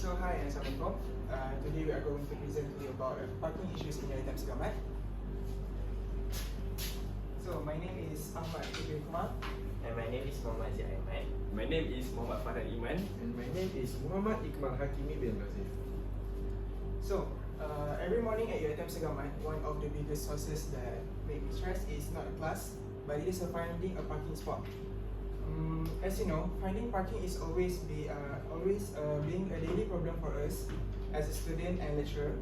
So hi and Assalamualaikum. Today we are going to present to you about parking issues in UiTM Segamat. So my name is Ahmad Ibn Kumar. And my name is Muhammad Aiman. My name is Muhammad Farhan Iman. And my name is Muhammad Iqmal Hakimi bin Razif. So every morning at UiTM Segamat, one of the biggest sources that make me stress is not a class, but it is finding a parking spot. As you know, finding parking is always being a daily problem for us as a student and lecturer.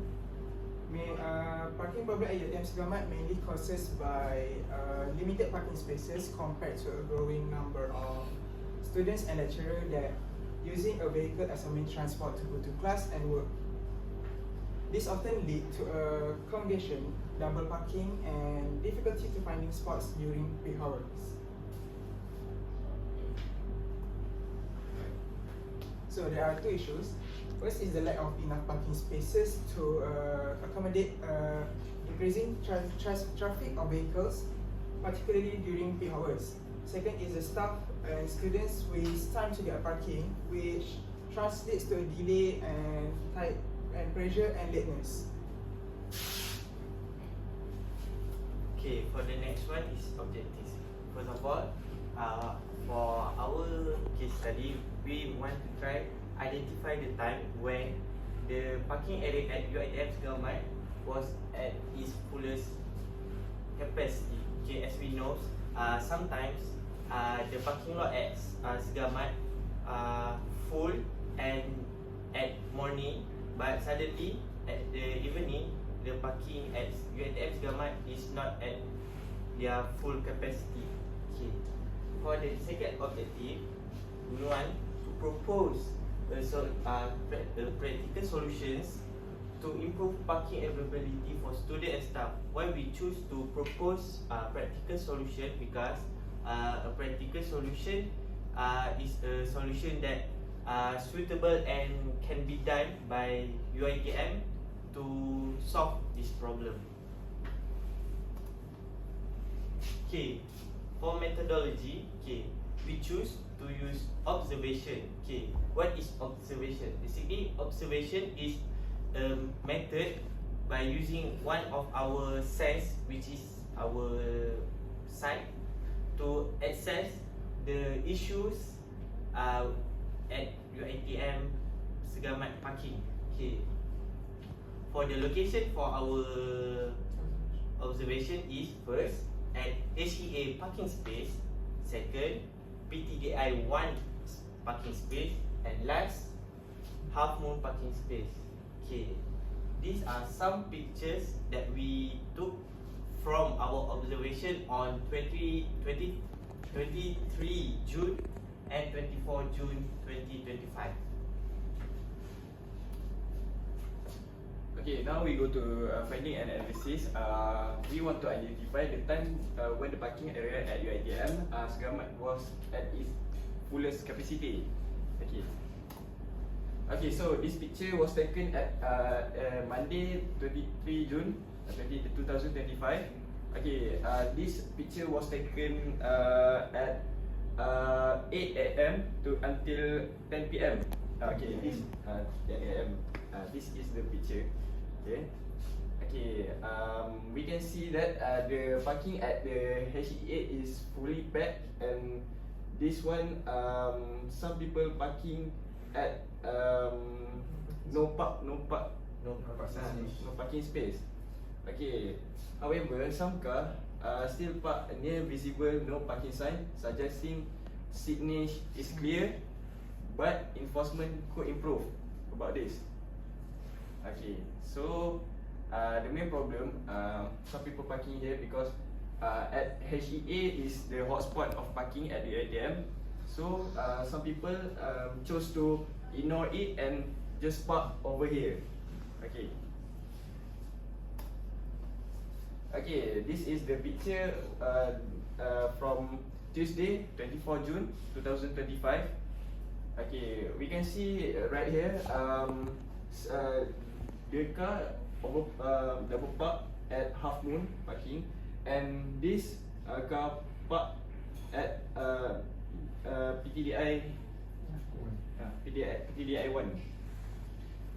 Parking problem at UiTM Segamat mainly causes by limited parking spaces compared to a growing number of students and lecturers that using a vehicle as a main transport to go to class and work. This often lead to a congestion, double parking, and difficulty to finding spots during peak hours. So there are two issues. First is the lack of enough parking spaces to accommodate increasing traffic of vehicles, particularly during peak hours. Second is the staff and students waste time to get parking, which translates to a delay and pressure and lateness. Okay, for the next one is objectives. First of all, for our case study, we want to try identify the time when the parking area at UiTM Segamat was at its fullest capacity. Okay, as we know, sometimes the parking lot at Segamat full and at morning, but suddenly at the evening, the parking at UiTM Segamat is not at their full capacity. Okay. For the second objective, we want to propose practical solutions to improve parking availability for students and staff. Why we choose to propose practical solution? Because a practical solution is a solution that suitable and can be done by UiTM to solve this problem. Okay, for methodology, okay, we choose to use observation. Okay, what is observation? Basically, observation is a method by using one of our sense, which is our sight, to assess the issues at UiTM Segamat parking. Okay, for the location for our observation is first at HEA parking space, second PTDI 1 parking space, and last Half Moon parking space. Okay, these are some pictures that we took from our observation on 23 June and 24 June 2025. Okay, now we go to finding and analysis. We want to identify the time when the parking area at UiTM Segamat was at its fullest capacity. Okay. Okay, so this picture was taken at Monday, 23 June 2025. Okay, this picture was taken at 8 AM to until 10 PM. Okay, this 10 AM. This is the picture. Okay. Okay. We can see that the parking at the HEA is fully packed, and this one, some people parking at no parking space. Okay. However, some car still park near visible no parking sign, suggesting signage is clear, but enforcement could improve about this. Okay, so the main problem, some people parking here because at HEA is the hotspot of parking at the UiTM. So some people chose to ignore it and just park over here. Okay. Okay, this is the picture from Tuesday, 24 June 2025. Okay, we can see right here, the car double park at Half Moon parking, and this car park at PTDI 1.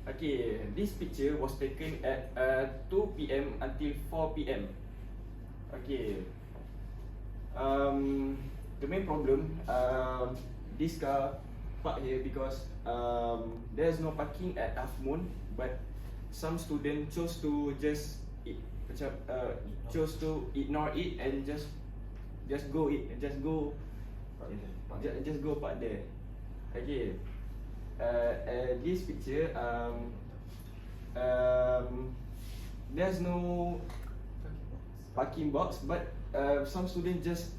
Okay, this picture was taken at 2 p.m. until 4 p.m. Okay. The main problem, this car parked here because there's no parking at Half Moon, but some students chose to chose to ignore it and just go park there. Okay. This picture, there's no parking box, but some students just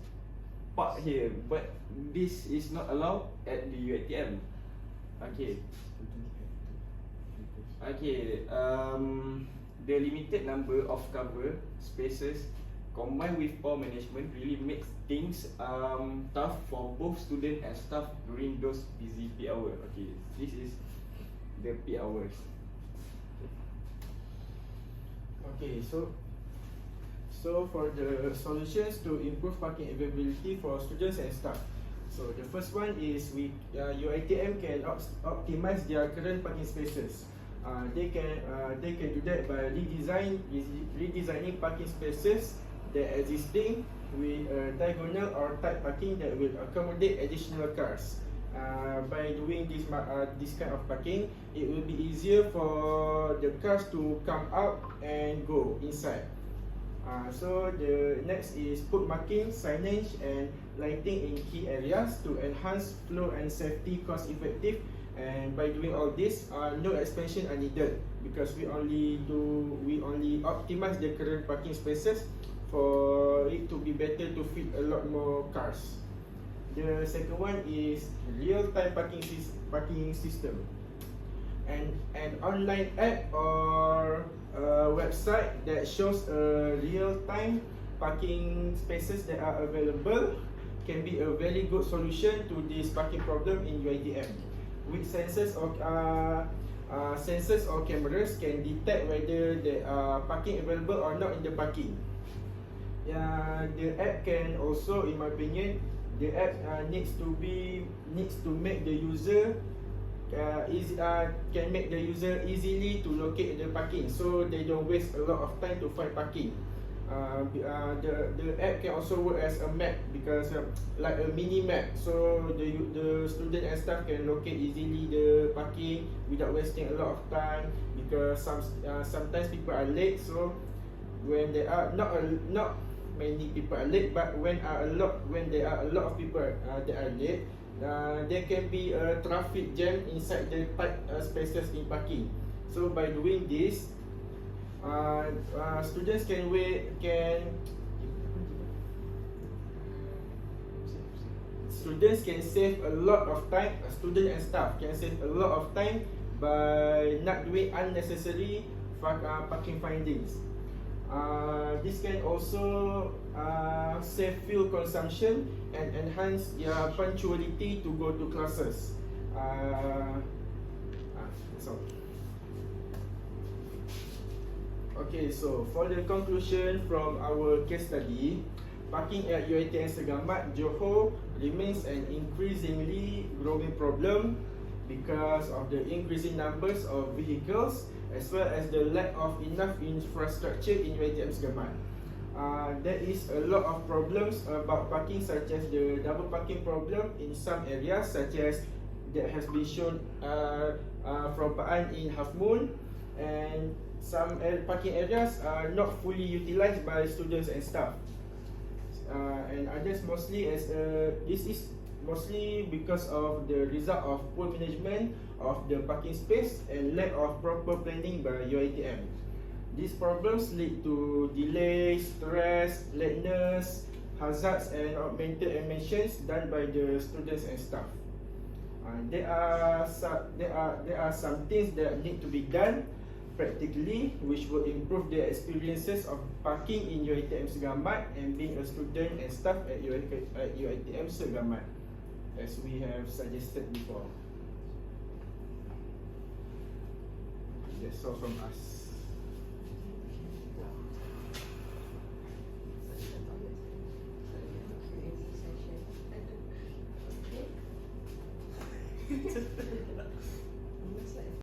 park here, but this is not allowed at the UiTM. Okay. Okay. The limited number of cover spaces combined with poor management really makes things tough for both student and staff during those busy peak hours. Okay, this is the peak hours. Okay, so for the solutions to improve parking availability for students and staff. So the first one is UiTM can optimize their current parking spaces. They can do that by redesigning parking spaces that existing with diagonal or tight parking that will accommodate additional cars. By doing this kind of parking, it will be easier for the cars to come out and go inside. So the next is put marking, signage and lighting in key areas to enhance flow and safety cost effective. And by doing all this, no expansion are needed because we only optimize the current parking spaces for it to be better to fit a lot more cars. The second one is real-time parking system. An online app or a website that shows real-time parking spaces that are available can be a very good solution to this parking problem in UiTM. With sensors or cameras can detect whether there are parking available or not in the parking. The app can also, in my opinion, the app needs to make the user can make the user easily to locate the parking, so they don't waste a lot of time to find parking. The app can also work as a map because like a mini map, so the student and staff can locate easily the parking without wasting a lot of time, because sometimes people are late. So when there are not many people are late, but when there are a lot of people that are late, there can be a traffic jam inside the tight spaces in parking. So by doing this, students can save a lot of time. Student and staff can save a lot of time by not doing unnecessary parking findings. This can also save fuel consumption and enhance their punctuality to go to classes. That's all. Okay, so for the conclusion from our case study, parking at UiTM Segamat, Johor remains an increasingly growing problem because of the increasing numbers of vehicles as well as the lack of enough infrastructure in UiTM Segamat. There is a lot of problems about parking, such as the double parking problem in some areas, such as that has been shown from Paan in Half Moon, and some parking areas are not fully utilized by students and staff. And others mostly this is mostly because of the result of poor management of the parking space and lack of proper planning by UiTM. These problems lead to delays, stress, lateness, hazards and augmented emissions done by the students and staff. There are some things that need to be done practically, which will improve the experiences of parking in UiTM Segamat and being a student and staff at UiTM Segamat, as we have suggested before. That's all from us.